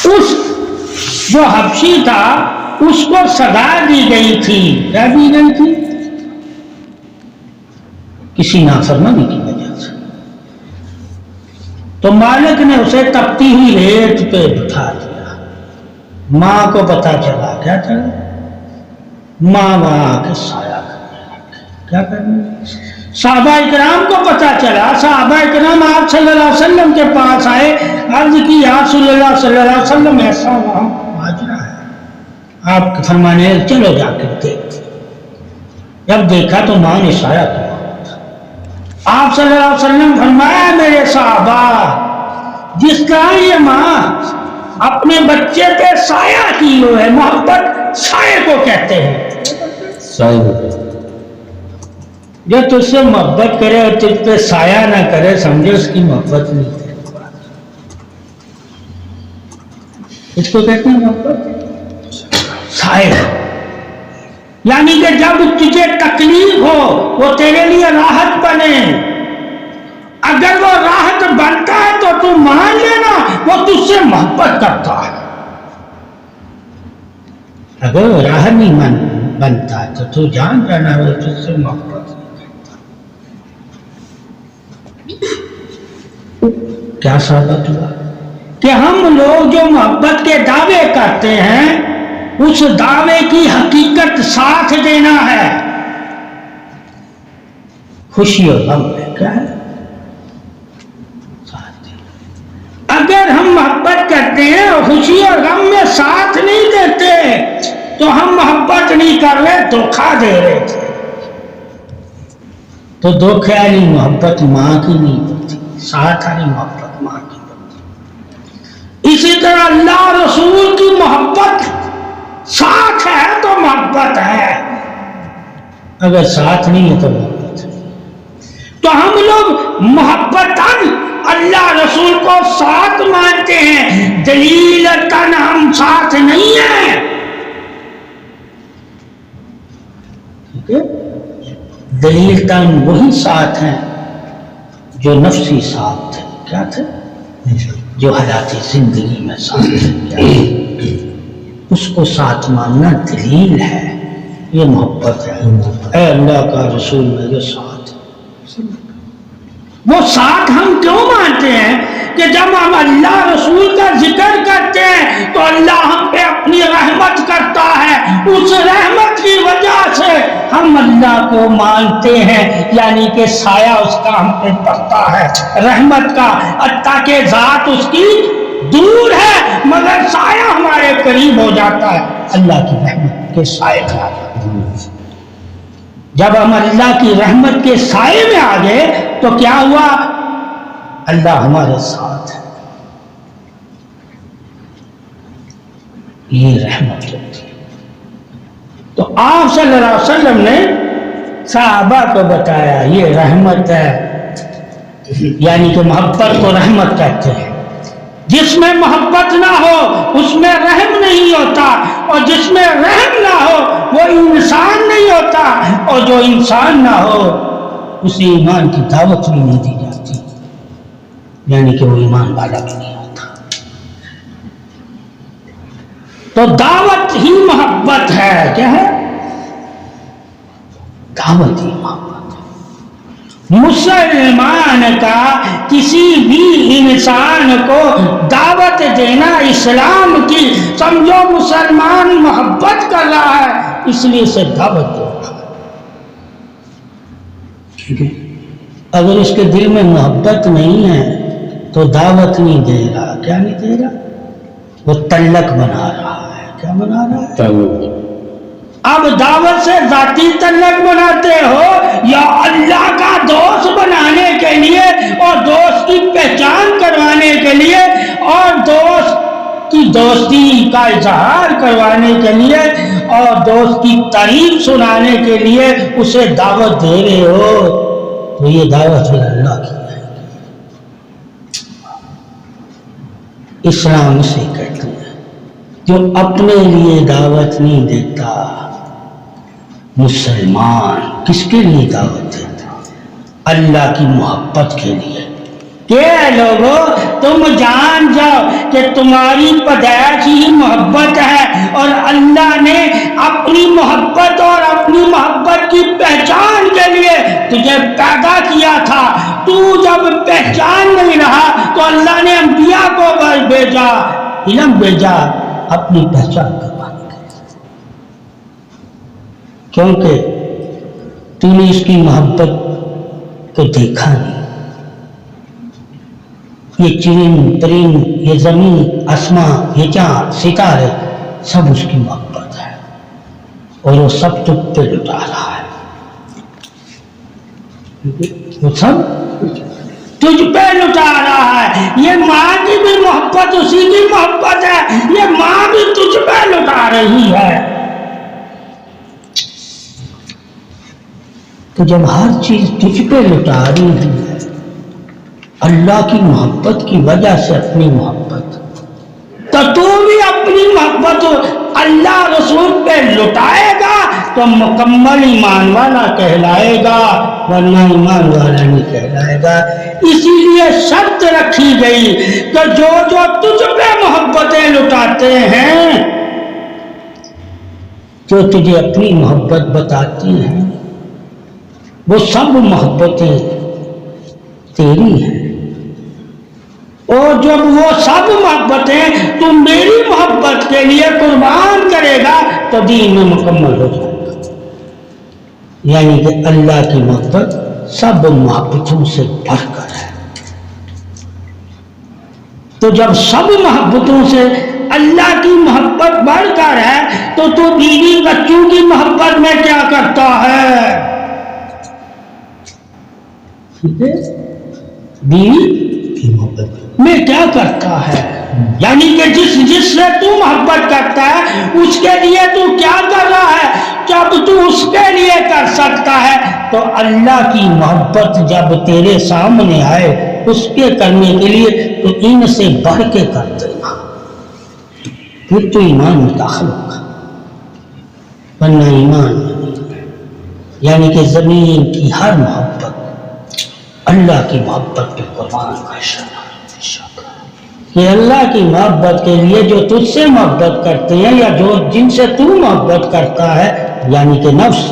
اس جو حبشی تھا اس کو سزا دی گئی تھی، کیا دی گئی تھی؟ کسی نافرمانی کی وجہ سے۔ تو مالک نے اسے تپتی ہوئی ریت پہ بٹھا دیا، ماں کو پتا چلا، کیا چلا؟ ماں وہاں آ کے سایہ کرنے لگی، کیا کرنے؟ صحابہ اکرام کو پتا چلا، صحابہ اکرام آپ صلی اللہ علیہ وسلم کے پاس آئے، عرض کی یا رسول اللہ صلی اللہ علیہ وسلم ایسا وہاں ماجرا ہے، آپ فرمانے چلو جا کے دیکھ۔ جب دیکھا تو ماں نے سایہ کیا، آپ صلی اللہ علیہ وسلم فرمایا میرے صحابہ جس طرح یہ ماں اپنے بچے پہ سایہ کی ہوئے ہے، محبت سایہ کو کہتے ہیں۔ جو تجھ سے محبت کرے اور تجھ پہ سایہ نہ کرے سمجھے اس کی محبت نہیں ہے، اس کو کہتے ہیں محبت سایہ۔ یعنی کہ جب تجھے تکلیف ہو وہ تیرے لیے راحت بنے، اگر وہ راحت بنتا ہے تو تو مان لینا وہ تجھ سے محبت کرتا ہے، اگر وہ راحت نہیں بنتا ہے تو جان جانا وہ تجھ سے محبت نہیں کرتا۔ کیا ثابت ہوا کہ ہم لوگ جو محبت کے دعوے کرتے ہیں اس دعوے کی حقیقت ساتھ دینا ہے، خوشی اور غم میں کیا ہے ساتھ دینا۔ اگر ہم محبت کرتے ہیں اور خوشی اور غم میں ساتھ نہیں دیتے تو ہم محبت نہیں کر رہے، دھوکہ دے رہے تھے۔ تو دھوکہ والی محبت ماں کی نہیں ہوتی، ساتھ والی محبت ماں کی ہوتی۔ اسی طرح اللہ رسول کی محبت ساتھ ہے تو محبت ہے، اگر ساتھ نہیں ہے تو محبت ہے۔ تو ہم لوگ محبتاً اللہ رسول کو ساتھ مانتے ہیں، دلیلتاً ہم ساتھ نہیں ہیں۔ دلیلتاً وہی ساتھ ہیں جو نفسی ساتھ تھے، کیا تھے؟ جو حیاتی زندگی میں ساتھ تھے، اس کو ساتھ ماننا دلیل ہے، یہ محبت ہے۔ اے اللہ کا رسول میرے ساتھ ہے۔ وہ ساتھ ہم کیوں مانتے ہیں کہ جب ہم اللہ رسول کا ذکر کرتے ہیں تو اللہ ہم پہ اپنی رحمت کرتا ہے، اس رحمت کی وجہ سے ہم اللہ کو مانتے ہیں، یعنی کہ سایہ اس کا ہم پہ پڑتا ہے رحمت کا، تاکہ ذات اس کی دور ہے مگر سایہ ہمارے قریب ہو جاتا ہے، اللہ کی رحمت کے سائے میں آ جاتا ہے۔ جب ہم اللہ کی رحمت کے سائے میں آ گئے تو کیا ہوا؟ اللہ ہمارے ساتھ ہے، یہ رحمت ہوتی ہے۔ تو آپ صلی اللہ علیہ وسلم نے صحابہ کو بتایا یہ رحمت ہے، یعنی کہ محبت کو رحمت کہتے ہیں۔ جس میں محبت نہ ہو اس میں رحم نہیں ہوتا، اور جس میں رحم نہ ہو وہ انسان نہیں ہوتا، اور جو انسان نہ ہو اسے ایمان کی دعوت بھی نہیں دی جاتی، یعنی کہ وہ ایمان والا بھی نہیں ہوتا۔ تو دعوت ہی محبت ہے، کیا ہے؟ دعوت ہی محبت ہے۔ مسلمان کا کسی بھی انسان کو دعوت دینا اسلام کی، سمجھو مسلمان محبت کر رہا ہے اس لیے اسے دعوت دے رہا ہے، ٹھیک ہے؟ اگر اس کے دل میں محبت نہیں ہے تو دعوت نہیں دے رہا، کیا نہیں دے رہا؟ وہ تلک بنا رہا ہے، کیا بنا رہا ہے؟ اب دعوت سے ذاتی تعلق بناتے ہو یا اللہ کا دوست بنانے کے لیے اور دوست کی پہچان کروانے کے لیے اور دوست کی دوستی کا اظہار کروانے کے لیے اور دوست کی تعریف سنانے کے لیے اسے دعوت دے رہے ہو تو یہ دعوت پھر اللہ کی ہے۔ اسلام سے کہتے ہیں جو اپنے لیے دعوت نہیں دیتا، مسلمان کس کے لیے دعوت دیتا؟ اللہ کی محبت کے لیے کہ لوگوں تم جان جاؤ کہ تمہاری پیدائش ہی محبت ہے، اور اللہ نے اپنی محبت اور اپنی محبت کی پہچان کے لیے تجھے پیدا کیا تھا۔ تو جب پہچان نہیں رہا تو اللہ نے انبیاء کو بھیجا، علم بھیجا اپنی پہچان کروانے کے لیے، کیونکہ تو نے اس کی محبت کو دیکھا نہیں۔ یہ چرند پرند، یہ زمین آسمان، یہ چاند ستارے، سب اس کی محبت ہے، اور وہ سب تجھ پہ لٹا رہا ہے، وہ سب تجھ پہ لٹا رہا ہے۔ یہ ماں کی بھی محبت اسی کی محبت ہے، یہ ماں بھی تجھ پہ لٹا رہی ہے۔ تو جب ہر چیز تجھ پہ لٹا رہی ہے، اللہ کی محبت کی وجہ سے اپنی محبت، تو بھی اپنی محبت اللہ رسول پہ لٹائے گا تو مکمل ایمان والا کہلائے گا، ورنہ ایمان والا نہیں کہلائے گا۔ اسی لیے شرط رکھی گئی کہ جو تجھ پہ محبتیں لٹاتے ہیں، جو تجھے اپنی محبت بتاتی ہیں، وہ سب محبتیں تیری ہیں، اور جب وہ سب محبتیں تم میری محبت کے لیے قربان کرے گا تو دین میں مکمل ہو جائے گا۔ یعنی کہ اللہ کی محبت سب محبتوں سے بڑھ کر ہے۔ تو جب سب محبتوں سے اللہ کی محبت بڑھ کر ہے تو بیوی بچوں کی محبت میں کیا کرتا ہے؟ ٹھیک ہے، بیوی کی محبت میں کیا کرتا ہے؟ یعنی کہ جس سے تو محبت کرتا ہے اس کے لیے تو کیا کر رہا ہے؟ جب تو اس کے لیے کر سکتا ہے تو اللہ کی محبت جب تیرے سامنے آئے اس کے کرنے کے لیے تو ان سے بڑھ کے کر دینا، پھر تو ایمان میں داخل ہوگا، ورنہ ایمان نہیں۔ یعنی کہ زمین کی ہر محبت اللہ کی محبت پہ قربان کا اشارہ، کہ اللہ کی محبت کے لیے جو تجھ سے محبت کرتے ہیں یا جن سے تو محبت کرتا ہے، یعنی کہ نفس،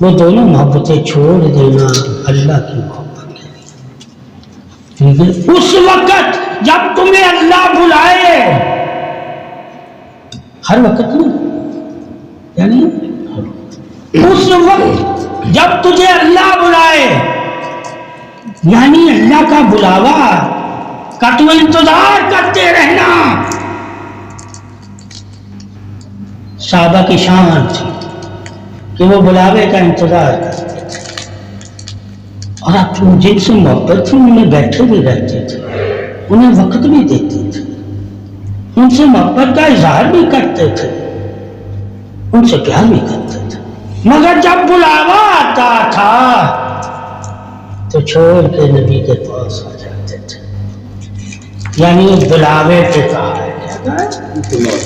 وہ دونوں محبتیں چھوڑ دینا اللہ کی محبت کے لیے۔ اس وقت جب تمہیں اللہ بلائے، ہر وقت نہیں، یعنی اس وقت جب تجھے اللہ بلائے، یعنی اللہ کا بلاوا کا تو انتظار کرتے رہنا۔ صحابہ کی شان تھی کہ وہ بلاوے کا انتظار کرتے تھے، اور اب جن سے محبت تھی انہیں بیٹھے بھی رہتے تھے، انہیں وقت بھی دیتے تھے، ان سے محبت کا اظہار بھی کرتے تھے، ان سے پیار بھی کرتے تھے، مگر جب بلاوا آتا تھا تو چھوڑ کے نبی کے پاس آ جاتے تھے۔ یعنی اس بلاوے پہ کہا ہے،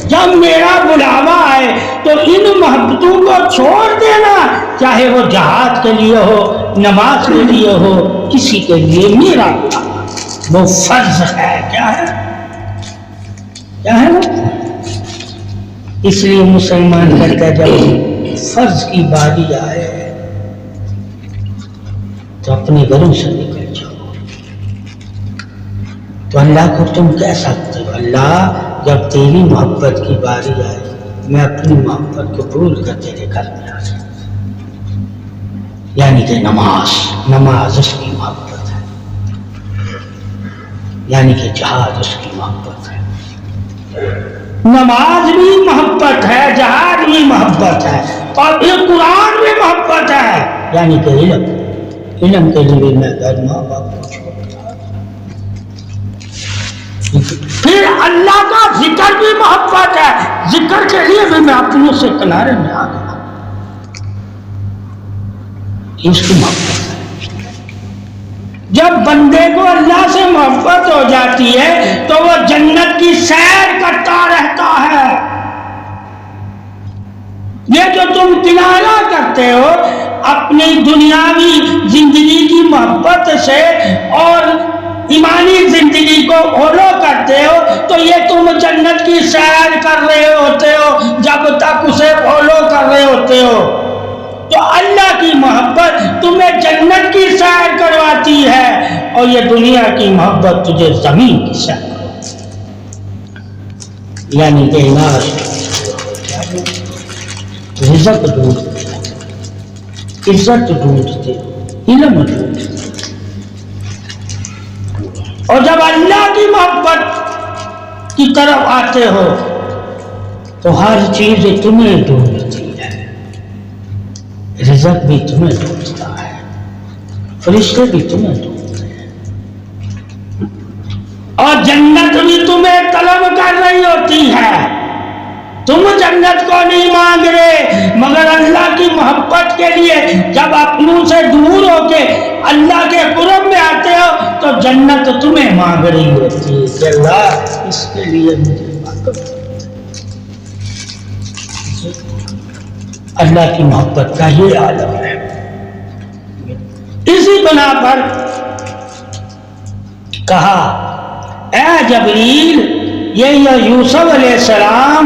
جب میرا بلاوا آئے تو ان محبتوں کو چھوڑ دینا، چاہے وہ جہاد کے لیے ہو، نماز کے لیے ہو، کسی کے لیے میرا بلاوا وہ فرض ہے۔ کیا ہے؟ کیا ہے وہ؟ اس لیے مسلمان کہتا ہے جب فرض کی باری آئے تو اپنے گھروں سے نکل جاؤ۔ تو اللہ کو تم کہہ سکتے ہو، اللہ جب تیری محبت کی باری آئے میں اپنی محبت کو بھول کر تیرے گھر میں آ جاؤں۔ یعنی کہ نماز اس کی محبت ہے، یعنی کہ جہاد اس کی محبت ہے، نماز بھی محبت ہے، جہاد بھی محبت ہے، اور پھر قرآن بھی محبت ہے، یعنی کہ علم کے لیے میں گھر ماں باپ کو چھوڑتا، پھر اللہ کا ذکر بھی محبت ہے، ذکر کے لیے بھی میں اپنوں سے کنارے میں آ گیا، اس کی محبت ہے۔ جب بندے کو اللہ سے محبت ہو جاتی ہے تو وہ جنت کی سیر کرتا رہتا ہے۔ یہ جو تم کنارہ کرتے ہو اپنی دنیاوی زندگی کی محبت سے اور ایمانی زندگی کو فالو کرتے ہو، جنت کی سیر کر رہے ہوتے ہو، جب تک اسے فالو کر رہے ہوتے ہو، تو اللہ کی محبت تمہیں جنت کی سیر کرواتی ہے، اور یہ دنیا کی محبت تجھے زمین کی سیر کرواتی ہے۔ یعنی کہ رزق ڈھونڈتے، عزت ڈھونڈتے، علم ڈھونڈتے، اور جب اللہ کی محبت کی طرف آتے ہو تو ہر چیز تمہیں ڈھونڈتی ہے، رزق بھی تمہیں ڈھونڈتا ہے، فرشتے بھی تمہیں ڈھونڈتے ہیں، اور جنت بھی تمہیں طلب کر رہی ہوتی ہے۔ تم جنت کو نہیں مانگ رہے، مگر اللہ کی محبت کے لیے جب اپنوں سے دور ہو کے اللہ کے قرب میں آتے ہو تو جنت تمہیں مانگ رہی ہوتی ہے کہ اللہ اس کے لیے مجھے مانگو۔ اللہ کی محبت کا یہ عالم ہے۔ اسی بنا پر کہا اے جبریل، یہ یوسف علیہ السلام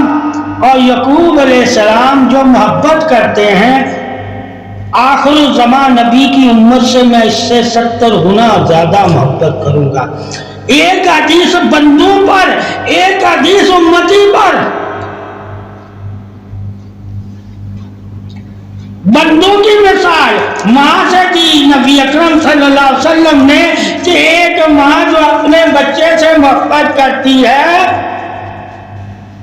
اور یعقوب علیہ السلام جو محبت کرتے ہیں، آخر الزمان نبی کی امت سے میں اس سے 70 گنا زیادہ محبت کروں گا۔ ایک حدیث بندوں پر، ایک حدیث امتی پر۔ بندوں کی مثال ماں سے دی نبی اکرم صلی اللہ علیہ وسلم نے کہ ایک ماں جو اپنے بچے سے محبت کرتی ہے،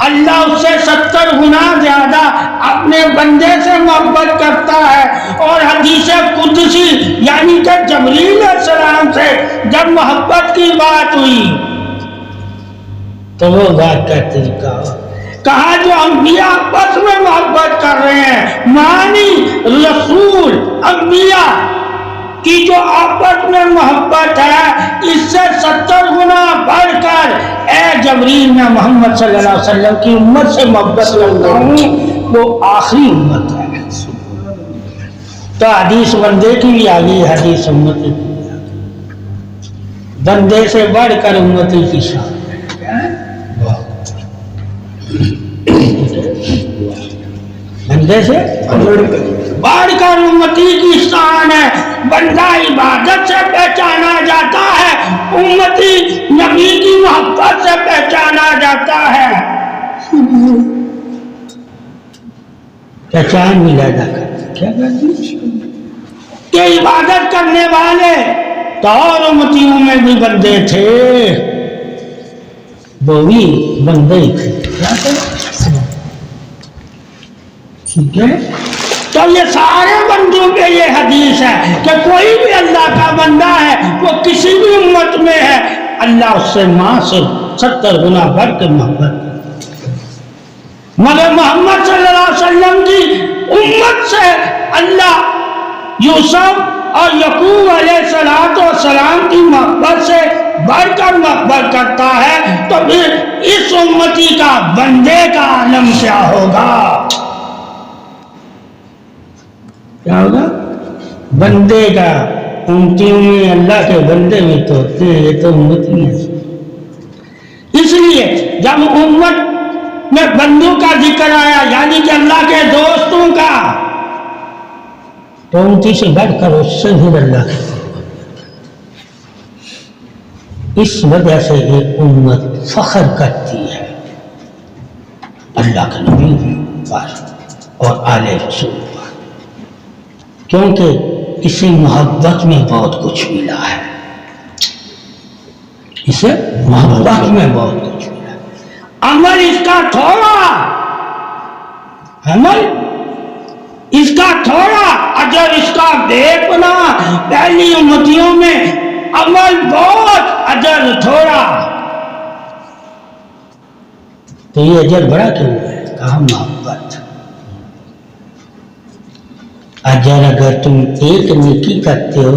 اللہ اس سے 70 گنا زیادہ اپنے بندے سے محبت کرتا ہے۔ اور حدیث قدسی یعنی کہ جبریل علیہ السلام سے جب محبت کی بات ہوئی تو وہ بات کا طریقہ کہا جو انبیاء آپس میں محبت کر رہے ہیں، معنی رسول انبیاء کی جو آپس میں محبت ہے، اس سے 70 گنا بڑھ کر اے جبریل میں محمد صلی اللہ علیہ وسلم کی امت سے محبت کرتا ہوں، وہ آخری امت ہے۔ تو حدیث بندے کی بھی آگئی، حدیث امتی کی بھی آگئی۔ بندے سے بڑھ کر امتی کی شان ہے، بندے سے بڑھ کر امتی کی شان ہے۔ بندہ عبادت سے پہچانا جاتا ہے، امتی نبی کی محبت سے پہچانا جاتا ہے۔ پہچان ملادا کرتے کیا کرتی کہ عبادت کرنے والے تو اور امتیوں میں بھی بندے تھے، وہ بھی بندے ہی تھے، ٹھیک ہے۔ تو یہ سارے بندوں پہ یہ حدیث ہے کہ کوئی بھی اللہ کا بندہ ہے، وہ کسی بھی امت میں ہے، اللہ اس سے ماں سے 70 گنا بڑھ کے محبت کرتا ہے۔ مگر محمد صلی اللہ علیہ وسلم کی امت سے اللہ یوسف اور یعقوب علیہ السلام کی محبت سے بڑھ کر محبت کرتا ہے، تو پھر اس امتی کا بندے کا عالم کیا ہوگا؟ کیا ہوگا؟ بندے کا۔ امتیوں میں اللہ کے بندے بھی تو ہوتے ہیں، یہ تو امتی ہیں۔ اس لیے جب امت میں بندوں کا ذکر آیا یعنی کہ اللہ کے دوستوں کا، تو امتی سے بڑھ کر اس سے بھی اللہ کے۔ اس وجہ سے یہ امت فخر کرتی ہے اللہ کے نبی پر اور آل رسول پر، کیونکہ اسے محبت میں بہت کچھ ملا ہے، اسے محبت میں بہت کچھ ملا ہے۔ عمل اس کا تھوڑا، عمل اس کا تھوڑا، اجر اس کا بے پناہ۔ پہلی امتیوں میں عمل بہت، اجر تھوڑا، تو یہ اجر بڑا کیوں ہے؟ کہا محبت۔ اجر اگر تم ایک نیکی کرتے ہو،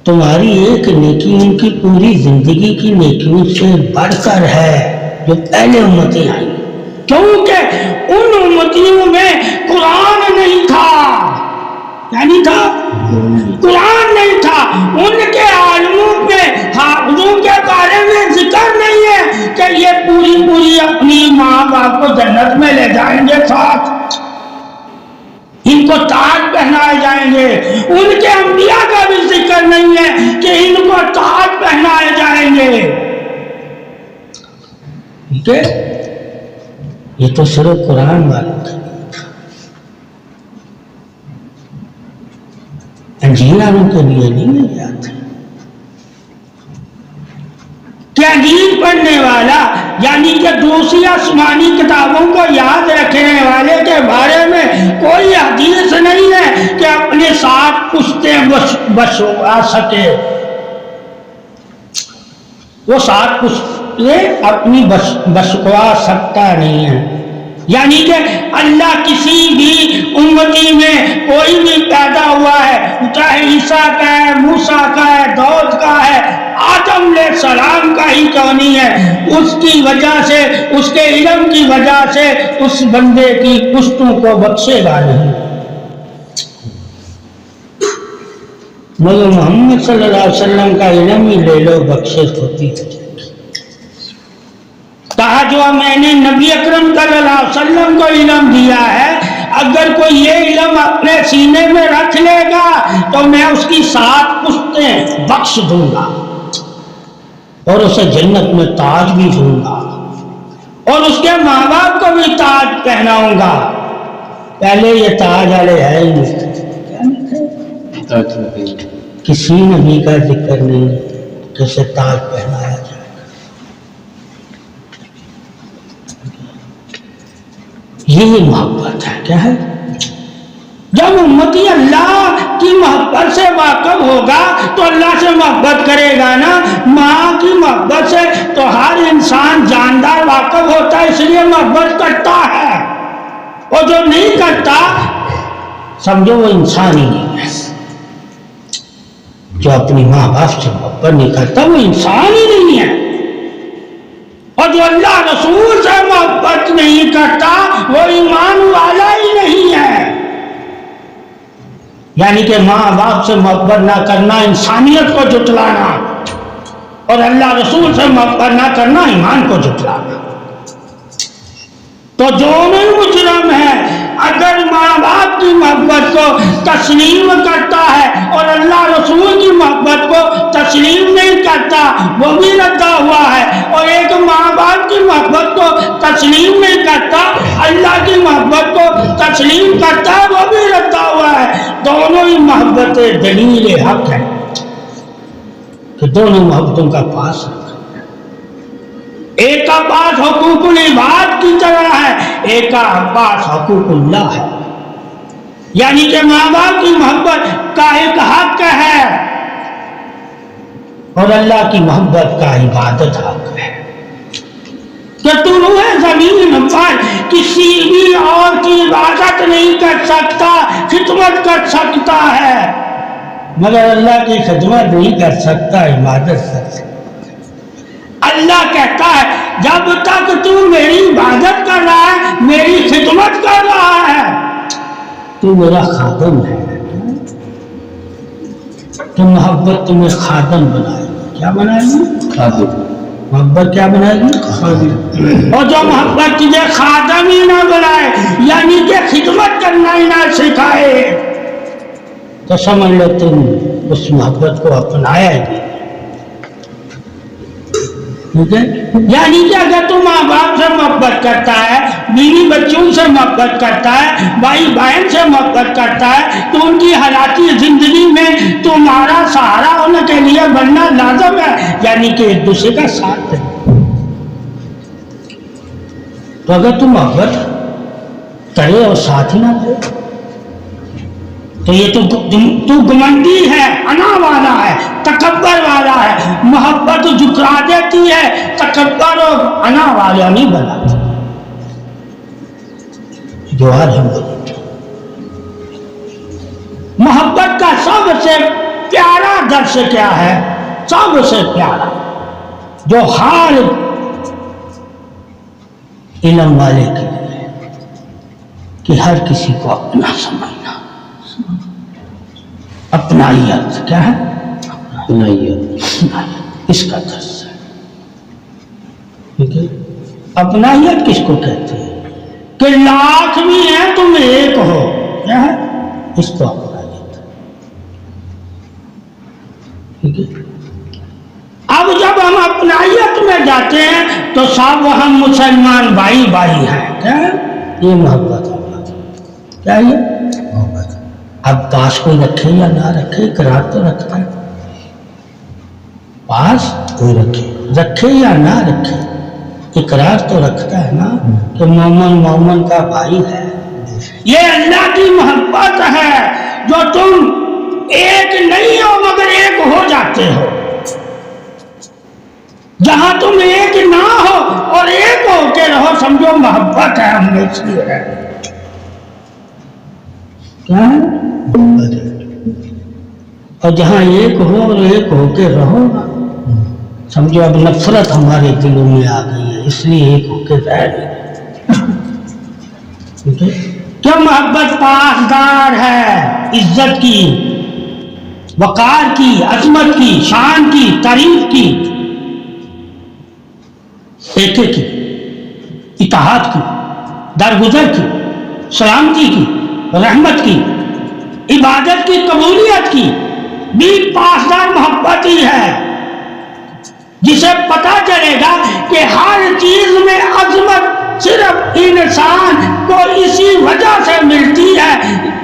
تمہاری ایک نیکی ان کی پوری زندگی کی نیکیوں سے بڑھ کر ہے جو پہلے امتیں آئیں، کیونکہ ان امتیوں میں قرآن نہیں تھا۔ کیا نہیں تھا؟ قرآن نہیں تھا۔ ان کے عالموں میں حافظوں کے بارے میں ذکر نہیں ہے کہ یہ پوری باپ کو جنت میں لے جائیں گے ساتھ، ان کو تاج پہنائے جائیں گے. ان کے انبیاء کا بھی ذکر نہیں ہے کہ ان کو تاج پہنائے جائیں گے. ٹھیک ہے، یہ تو صرف قرآن والوں کا تھا، انجیل والوں کے لیے نہیں یاد ہے کہ انجیل پڑھنے والا یعنی کہ دوسری آسمانی کتابوں کو یاد رکھنے والے کے بارے میں کوئی حدیث نہیں ہے کہ اپنے ساتھ پشتیں بچوا سکے. وہ ساتھ پشتیں اپنی بچوا سکتا نہیں ہے. یعنی کہ اللہ کسی بھی امتی میں کوئی بھی پیدا ہوا ہے، چاہے عیسیٰ کا ہے، موسیٰ کا ہے، داؤد کا ہے، آدم علیہ السلام کا ہی کیوں نہیں ہے، اس کی وجہ سے، اس کے علم کی وجہ سے اس بندے کی پشتوں کو بخشے گا نہیں. مگر محمد صلی اللہ علیہ وسلم کا علم ہی لے لو، بخشش ہوتی ہے. کہا جو میں نے نبی اکرم صلی اللہ علیہ وسلم کو علم دیا ہے، اگر کوئی یہ علم اپنے سینے میں رکھ لے گا تو میں اس کی 7 پشتیں بخش دوں گا اور اسے جنت میں تاج بھی دوں گا اور اس کے ماں باپ کو بھی تاج پہناؤں گا. پہلے یہ تاج والے ہے ہی نہیں، کسی نبی کا ذکر نہیں کہ اسے تاج پہنایا جائے. یہ محبت ہے. کیا ہے؟ جب امتی اللہ کی محبت سے واقف ہوگا تو اللہ سے محبت کرے گا نا. ماں کی محبت سے تو ہر انسان جاندار واقف ہوتا ہے، اس لیے محبت کرتا ہے. اور جو نہیں کرتا سمجھو وہ انسان ہی نہیں ہے. جو اپنی ماں باپ سے محبت نہیں کرتا وہ انسان ہی نہیں ہے. اور جو اللہ رسول سے محبت نہیں کرتا وہ ایمان والا ہی نہیں ہے. یعنی کہ ماں باپ سے محبت نہ کرنا انسانیت کو جھٹلانا اور اللہ رسول سے محبت نہ کرنا ایمان کو جھٹلانا. تو دونوں ہی مجرم ہے. اگر ماں باپ کی محبت کو تسلیم کرتا ہے اور اللہ رسول کی محبت کو تسلیم نہیں کرتا وہ بھی ردا ہوا ہے. اور ایک ماں باپ کی محبت کو تسلیم نہیں کرتا، اللہ کی محبت کو تسلیم کرتا ہے، وہ بھی ردا ہوا ہے. دونوں ہی محبتیں دلیل حق ہے کہ دونوں محبتوں کا پاس رکھا. ایک کا پاس حقوق العباد کی طرح ہے، ایک کا پاس حقوق اللہ ہے. یعنی کہ ماں باپ کی محبت کا ایک حق ہے اور اللہ کی محبت کا عبادت حق ہے. کہ تو روح زمین پر کسی بھی اور کی عبادت نہیں کر سکتا، خدمت کر سکتا ہے، مگر اللہ کی خدمت نہیں کر سکتا، عبادت کر سکتا. اللہ کہتا ہے جب تک تو میری عبادت کر رہا ہے، میری خدمت کر رہا ہے، تو میرا خادم ہے. تو محبت تمہیں خادم بنائے گی. کیا بنائے گی؟ خادم. محبت کیا بنائے گی؟ خادم. اور جو محبت تجھے خادم ہی نہ بنائے، یعنی کہ خدمت کرنا ہی نہ سکھائے، تو سمجھ لو تم اس محبت کو اپنایا ہی نہیں. یعنی کہ اگر تم ماں باپ سے محبت کرتا ہے، بیوی بچوں سے محبت کرتا ہے، بھائی بہن سے محبت کرتا ہے، تو ان کی حیاتی زندگی میں تمہارا سہارا ہونے کے لیے بننا لازم ہے، یعنی کہ ایک دوسرے کا ساتھ ہے. تو اگر تم محبت کرے اور ساتھ ہی نہ دے تو یہ تو گمنڈی ہے، انا والا ہے، تکبر والا ہے. محبت جھکرا دیتی ہے، تکبر اور انا والا نہیں بناتی. جو آج ہم بولیں محبت کا سب سے پیارا درس کیا ہے؟ سب سے پیارا جو ہر علم والے کے لیے کہ ہر کسی کو اپنا سمجھنا. اپنائیت کیا ہے؟ اپنائیت اس کا درس ہے. ٹھیک ہے، اپنائیت کس کو کہتے ہیں؟ کہ لاکھ بھی ہیں تم ایک ہو، کیا ہے اس کو اپنا لیتا ہے، ٹھیک ہے۔ اب جب ہم اپنائیت میں جاتے ہیں تو سب ہم مسلمان بھائی بھائی ہیں، کیا ہے یہ محبت ہے، کیا یہ محبت۔ اب پاس کوئی رکھے یا نہ رکھے اقرار تو رکھتا ہے، پاس کوئی رکھے یا نہ رکھے اقرار تو رکھتا ہے نا کہ مومن کا بھائی ہے۔ یہ اللہ کی محبت ہے جو تم ایک نہیں ہو مگر ایک ہو جاتے ہو۔ جہاں تم ایک نہ ہو اور ایک ہو کے رہو سمجھو محبت ہے، ہم میں سے ہے، کیا ہے؟ اور جہاں ایک ہو اور ایک ہو کے رہو نا سمجھو اب نفرت ہمارے دلوں میں آ گئی ہے، اس لیے ایک ہو کے رہ رہے ہیں۔ کیا محبت پاسدار ہے، عزت کی، وقار کی، عظمت کی، شان کی، تعریف کی، ایک کی، اتحاد کی، درگزر کی، سلامتی کی، رحمت کی، عبادت کی، قبولیت کی بھی پاسدار محبت ہی ہے، جسے پتا چلے گا کہ ہر چیز میں عظمت صرف انسان کو اسی وجہ سے ملتی ہے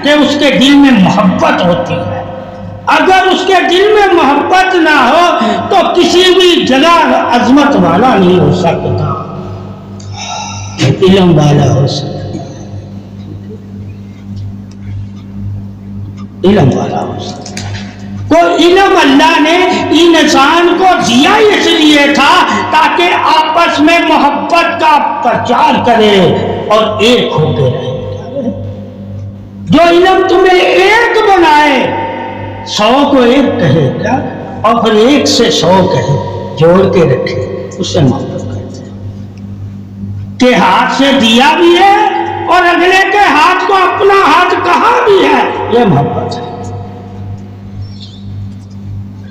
کہ اس کے دل میں محبت ہوتی ہے۔ اگر اس کے دل میں محبت نہ ہو تو کسی بھی جگہ عظمت والا نہیں ہو سکتا، علم والا ہو سکتا، علم والا ہو سکتا۔ تو علم اللہ نے انسان کو دیا اس لیے تھا تاکہ آپس میں محبت کا پرچار کرے اور ایک ہو کے رہے۔ جو علم تمہیں ایک بنائے، 100 کو ایک کہے گا اور پھر 1 سے 100 کہے، جوڑ کے رکھے، اس سے محبت کرتے ہیں کہ ہاتھ سے دیا بھی ہے اور اگلے کے ہاتھ کو اپنا ہاتھ کہا بھی ہے، یہ محبت ہے،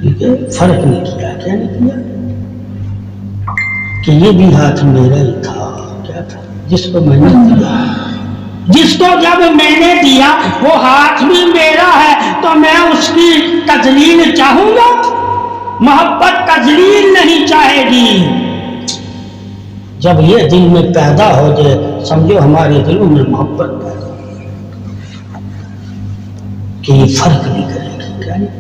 ٹھیک ہے۔ فرق نہیں کیا، کیا نہیں کیا کہ یہ بھی ہاتھ میرا ہی تھا، کیا تھا جس کو میں نے دیا، جس کو جب میں نے دیا وہ ہاتھ بھی میرا ہے تو میں اس کی تذلیل چاہوں گا؟ محبت تذلیل نہیں چاہے گی۔ جب یہ دل میں پیدا ہو جائے سمجھو ہمارے دلوں میں محبت پیدا ہو کہ یہ فرق نہیں کرے گی، کیا نہیں؟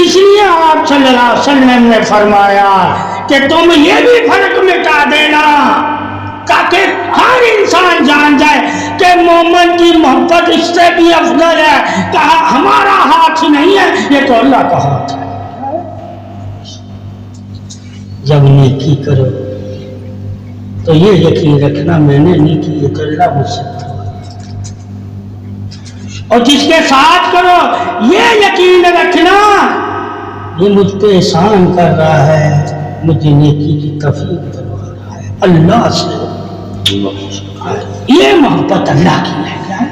اس لیے آپ صلی اللہ علیہ وسلم نے فرمایا کہ تم یہ بھی فرق مٹا دینا تاکہ ہر انسان جان جائے کہ مومن کی محبت اس سے بھی افضل ہے۔ کہا ہمارا ہاتھ نہیں ہے، یہ تو اللہ کا ہاتھ ہے۔ جب نیکی کرو تو یہ یقین رکھنا میں نے نہیں کی، یہ تو اللہ مجھ سے کروا، اور جس کے ساتھ کرو یہ یقین رکھنا یہ مجھ پہ احسان کر رہا ہے، مجھے نیکی کی توفیق کروا رہا ہے اللہ سے۔ یہ محبت اللہ کی ہے، کیا ہے؟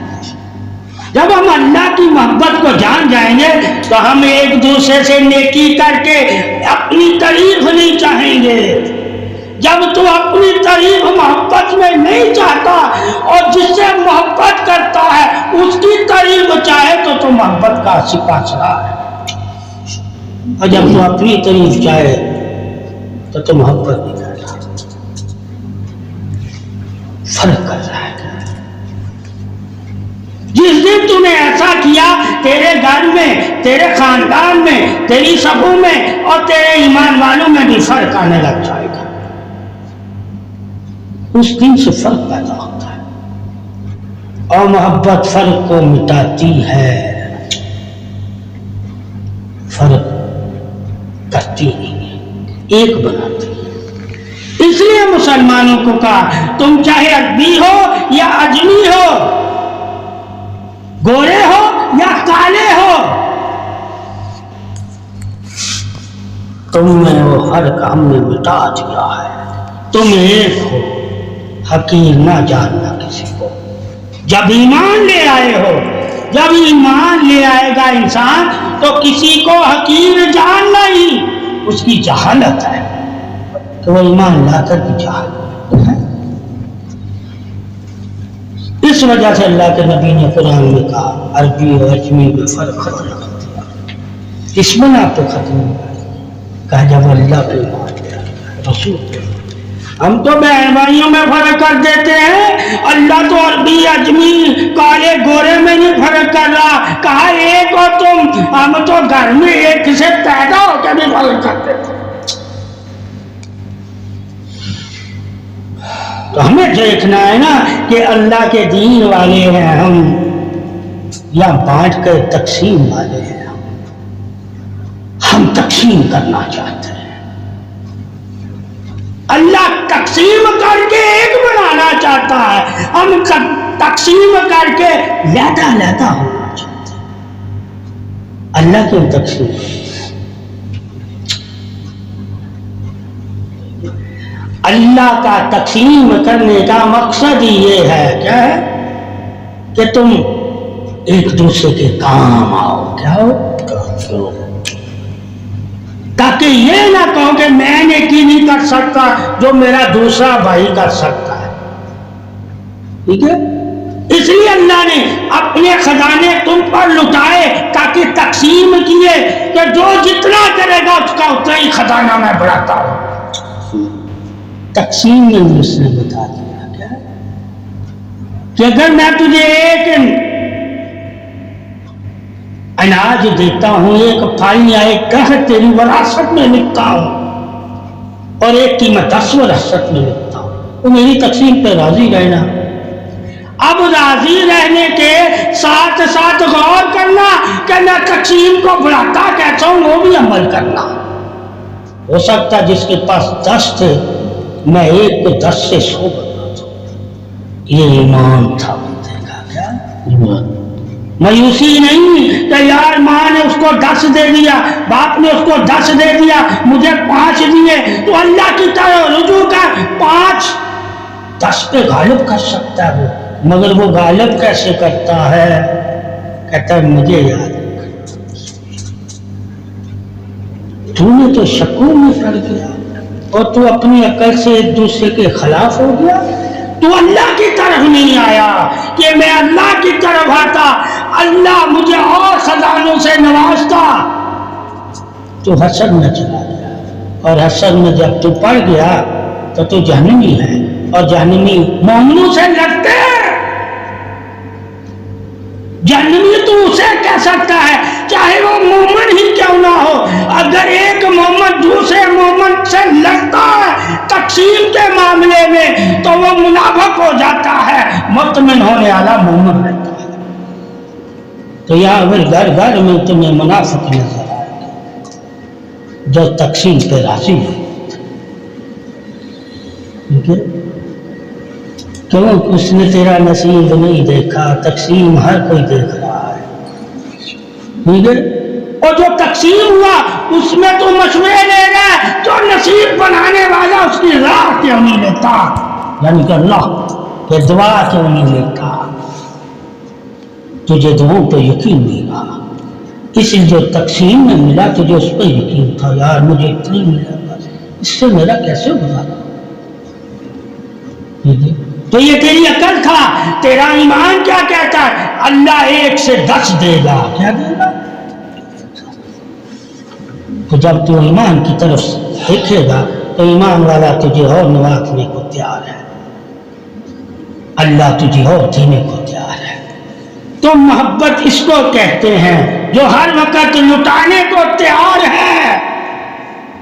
جب ہم اللہ کی محبت کو جان جائیں گے تو ہم ایک دوسرے سے نیکی کر کے اپنی تعریف نہیں چاہیں گے۔ جب تو اپنی تعریف محبت میں نہیں چاہتا اور جس سے محبت کرتا ہے اس کی تعریف چاہے تو محبت کا سپاسرا ہے، اور جب تو اپنی تعریف چاہے تو محبت نہیں کر رہا، فرق کر رہا ہے۔ جس دن تم نے ایسا کیا تیرے گھر میں، تیرے خاندان میں، تیری صفوں میں اور تیرے ایمان والوں میں بھی فرق آنے لگ جائے گا، اس دن سے فرق پیدا ہوتا ہے، اور محبت فرق کو مٹاتی ہے، فرق کرتی نہیں ہے، ایک بناتی ہے۔ اس لیے مسلمانوں کو کہا تم چاہے عربی ہو یا اجمی ہو، گورے ہو یا کالے ہو، تم میں وہ فرق ہم نے مٹا دیا ہے، تم ایک ہو، حقیر نہ جاننا کسی کو۔ جب ایمان لے آئے ہو، جب ایمان لے آئے گا انسان تو کسی کو حقیر جاننا ہی اس کی جہالت ہے کہ وہ ایمان لا کر بھی جہالت ہے۔ اس وجہ سے اللہ کے نبی نے قرآن میں کہا عربی اور اجمی میں فرق ختم کر دیا. کس میں آپ تو ختم ہوا؟ کہا جب اللہ پہ ایمان لیا رسول پہ. ہم تو بہن بھائیوں میں فرق کر دیتے ہیں، اللہ تو عربی اجمی کالے گورے میں نہیں فرق کر رہا. کہا ایک ہو تم، ہم تو گھر میں ایک سے پیدا ہو کے بھی فرق کرتے تھے. تو ہمیں دیکھنا ہے نا کہ اللہ کے دین والے ہیں ہم یا بانٹ کر تقسیم والے ہیں. ہم تقسیم کرنا چاہتے ہیں، اللہ تقسیم کر کے ایک بنانا چاہتا ہے، ہم تقسیم کر کے لیتا ہونا چاہتے ہیں. اللہ کیوں تقسیم؟ اللہ کا تقسیم کرنے کا مقصد ہی یہ ہے کیا ہے کہ تم ایک دوسرے کے کام آؤ. کیا ہو؟ تاکہ یہ نہ کہو کہ میں نے کی نہیں کر سکتا جو میرا دوسرا بھائی کر سکتا ہے. ٹھیک ہے؟ اس لیے اللہ نے اپنے خزانے تم پر لٹائے تاکہ تقسیم کیے کہ جو جتنا کرے گا اس کا اتنا ہی خزانہ میں بڑھاتا ہوں. تقسیم میں اس نے بتا دیا کیا کہ اگر میں تجھے ایک اناج دیتا ہوں، ایک پھل یا ایک درخت تیری وراثت میں لکھتا ہوں اور ایک کی میں 10 وراثت میں لکھتا ہوں، تو میری تقسیم پہ راضی رہنا. اب راضی رہنے کے ساتھ ساتھ غور کرنا کہ میں تقسیم کو بڑھاتا کیسا ہوں وہ بھی عمل کرنا. ہو سکتا جس کے پاس 10 تھے میں ایک کو 10 سے 100 بنا دوں. یہ ایمان تھا بندے کا. کیا ایمان؟ مایوسی نہیں کہ یار ماں نے اس کو 10 دے دیا، باپ نے اس کو 10 دے دیا، مجھے 5 دیے. تو اللہ کی طرح رجوع کر، 5 10 پہ غالب کر سکتا ہے وہ، مگر وہ غالب کیسے کرتا ہے؟ کہتا ہے مجھے یاد تو نے تو شکوں میں پڑ گیا اور تو اپنی عقل سے ایک دوسرے کے خلاف ہو گیا. تو اللہ کی طرف نہیں آیا کہ میں اللہ کی طرف آتا، اللہ مجھے اور خزانوں سے نوازتا. تو حسد میں چلا گیا اور حسد میں جب تو پڑ گیا تو جہنمی ہے اور جہنمی مومنوں سے لڑتے ہیں. جہنمی تو اسے کہہ سکتا ہے چاہے وہ مومن ہی کیوں نہ ہو. اگر ایک مومن دوسرے مومن سے لڑتا ہے تقسیم کے معاملے میں تو وہ منافق ہو جاتا ہے، مطمئن ہونے والا مومن رہتا ہے. تو یہاں اگر گھر گھر میں تمہیں منافق نظر آئے جو تقسیم پہ راضی ہے. کیوں؟ اس نے تیرا نصیب نہیں دیکھا. تقسیم ہر کوئی دیکھ رہا ہے. ٹھیک ہے؟ اور جو تقسیم ہوا اس میں تو مشورے لے رہا ہے، جو نصیب بنانے والا اس کی راہ کیوں نہیں لیتا؟ یعنی کہ اللہ کہ دعا کیوں نہیں لیتا؟ تجھے دعاؤں پہ یقین نہیں رہا، اس لیے جو تقسیم میں ملا تجھے اس پہ یقین تھا. یار مجھے اتنی ملا بس، اس سے میرا کیسے گزارا؟ تو یہ تیری عقل تھا. تیرا ایمان کیا کہتا ہے؟ اللہ 1 سے 10 دے گا. کیا دے گا؟ تو جب تو ایمان کی طرف دیکھے گا تو ایمان والا تجھے اور نوازنے کو تیار ہے، اللہ تجھے اور دینے کو تیار ہے. تو محبت اس کو کہتے ہیں جو ہر وقت لٹانے کو تیار ہے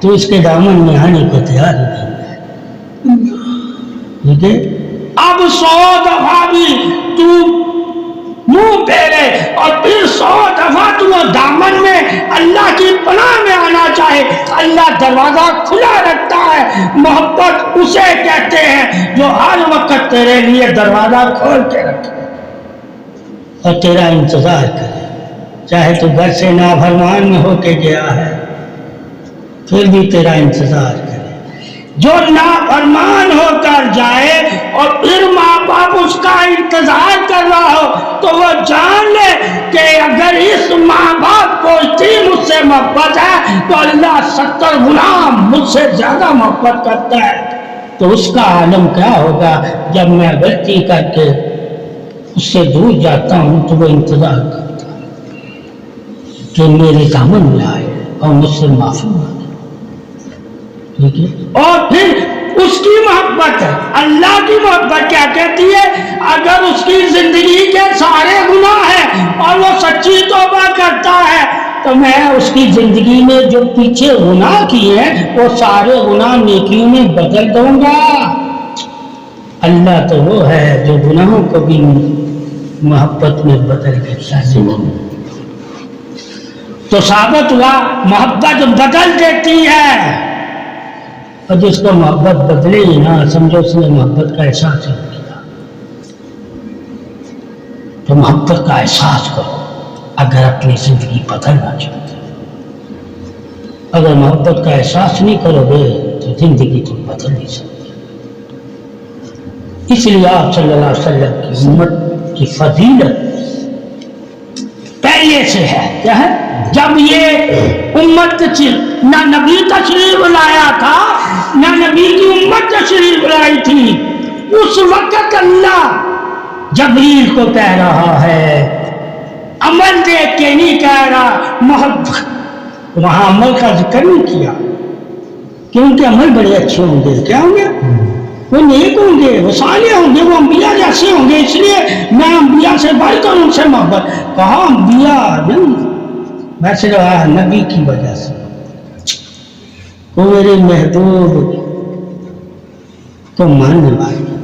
تو اس کے دامن میں آنے کو تیار نہیں ہے. ٹھیک ہے؟ اب 100 دفعہ بھی تو منہ پھیرے اور پھر 100 دفعہ تو دامن میں اللہ کی پناہ میں آنا چاہے، اللہ دروازہ کھلا رکھتا ہے. محبت اسے کہتے ہیں جو ہر وقت تیرے لیے دروازہ کھول کے رکھے اور تیرا انتظار کرے. چاہے تو گھر سے نافرمان میں ہو کے گیا ہے پھر بھی تیرا انتظار کرے. جو نافرمان ہو کر جائے اور پھر ماں باپ اس کا انتظار کر رہا ہو تو وہ جان لے کہ اگر اس ماں باپ کو اتنی مجھ سے محبت ہے تو اللہ 70 گنا مجھ سے زیادہ محبت کرتا ہے. تو اس کا عالم کیا ہوگا جب میں غلطی کر کے اس سے دور جاتا ہوں تو وہ انتظار کرتا ہے کہ میرے دامن میں آئے اور مجھ سے معافی مانگے. ٹھیک ہے. اور پھر اس کی محبت ہے. اللہ کی محبت کیا کہتی ہے؟ اگر اس کی زندگی کے سارے گناہ ہیں اور وہ سچی توبہ کرتا ہے تو میں اس کی زندگی میں جو پیچھے گناہ کیے ہیں وہ سارے گناہ نیکیوں میں بدل دوں گا. اللہ تو وہ ہے جو گناہوں کو بھی محبت میں بدل دیتا ہے. تو ثابت ہوا محبت بدل دیتی ہے. اور جس کو محبت بدلے ہی نہ سمجھو اس نے محبت کا احساس نہیں کیا. تو محبت کا احساس کرو اگر اپنی زندگی بدلنا چاہتے ہو. اگر محبت کا احساس نہیں کرو گے تو زندگی تم بدل نہیں سکتے. اس لیے آپ صلی اللہ علیہ وسلم کی امت کی فضیلت پہلے سے ہے. کیا ہے؟ جب یہ امت نہ نبی تشریف لایا تھا نہ نبی کی امت تشریف لائی تھی، اس وقت اللہ جبریل کو کہہ رہا ہے، عمل دیکھ کے نہیں کہہ رہا محبت. وہاں عمل کا ذکر نہیں کیا کیونکہ عمل بڑے اچھے ہوں گے. کیا ہوں گے؟ وہ نیک ہوں گے، وہ صالح ہوں گے، وہ انبیاء جیسے ہوں گے. اس لیے میں انبیاء سے بڑھ کر ان سے محبت. کہا انبیاء نہیں، میں صرف نبی کی وجہ سے. وہ میرے محبوب کو ماننے والے